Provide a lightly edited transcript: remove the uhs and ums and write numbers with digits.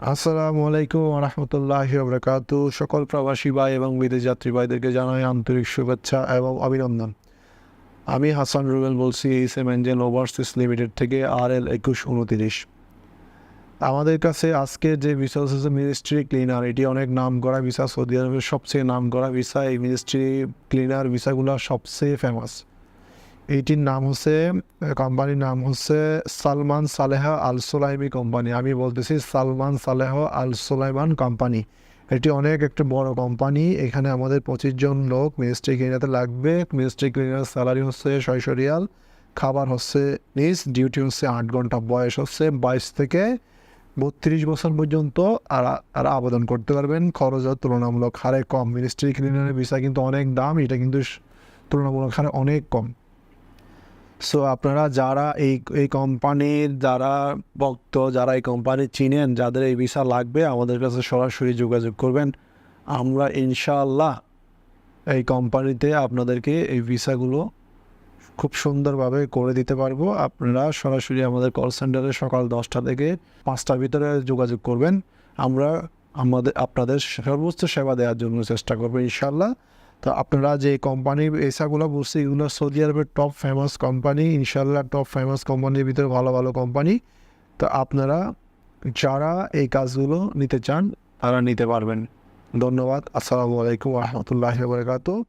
আসসালামু আলাইকুম ওয়া রাহমাতুল্লাহি ওয়া বারাকাতুহু। সকল প্রবাসী ভাই এবং বিদেশ যাত্রী ভাইদেরকে জানাই আন্তরিক শুভেচ্ছা এবং অভিনন্দন। আমি হাসান রুবেল বলছি এইসএম এঞ্জেল ওভারসিজ লিমিটেড থেকে RL 2129। আমাদের কাছে আজকে যে ভিসা হচ্ছে মিনিস্ট্রি ক্লিনার, এটি অনেক নাম করা ভিসা, সৌদি আরবের সবচেয়ে নাম করা ভিসা। এই মিনিস্ট্রি ক্লিনার ভিসাগুলো সবচেয়ে ফেমাস। এইটির নাম হচ্ছে, কোম্পানির নাম হচ্ছে সালমান সালেহা আল সোলাইমি কোম্পানি। আমি বলতেছি সালমান সালেহ আল সোলাইমান কোম্পানি। এটি অনেক একটা বড় কোম্পানি। এখানে আমাদের 25 জন লোক মিনিস্ট্রি ক্লিনারতে লাগবে। মিনিস্ট্রি ক্লিনার স্যালারি হচ্ছে 600 রিয়াল, খাবার হচ্ছে নিজ, ডিউটি হচ্ছে 8 ঘন্টা, বয়স হচ্ছে 22 থেকে 32 বছর পর্যন্ত আর আবেদন করতে পারবেন। খরচও তুলনামূলক হারে কম। মিনিস্ট্রি ক্লিনারের ভিসা কিন্তু অনেক দাম, এটা কিন্তু তুলনামূলক হারে অনেক কম। সো আপনারা যারা এই কোম্পানির যারা ভক্ত, যারা এই কোম্পানি চিনেন, যাদের এই ভিসা লাগবে, আমাদের কাছে সরাসরি যোগাযোগ করবেন। আমরা ইনশাআল্লাহ এই কোম্পানিতে আপনাদেরকে এই ভিসাগুলো খুব সুন্দরভাবে করে দিতে পারবো। আপনারা সরাসরি আমাদের কল সেন্টারে সকাল 10টা থেকে 5টার ভিতরে যোগাযোগ করবেন। আমরা আপনাদের সর্বোচ্চ সেবা দেওয়ার জন্য চেষ্টা করবো ইনশাআল্লাহ। তো আপনারা যে কোম্পানি ভিসাগুলো বলছি, এগুলো সৌদি আরবের টপ ফেমাস কোম্পানি। ইনশাআল্লাহ টপ ফেমাস কোম্পানির ভিতরে ভালো ভালো কোম্পানি। তো আপনারা যারা এই কাজগুলো নিতে চান তারা নিতে পারবেন। ধন্যবাদ। আসসালামু আলাইকুম ওয়া রাহমাতুল্লাহি ওয়া বারাকাতুহু।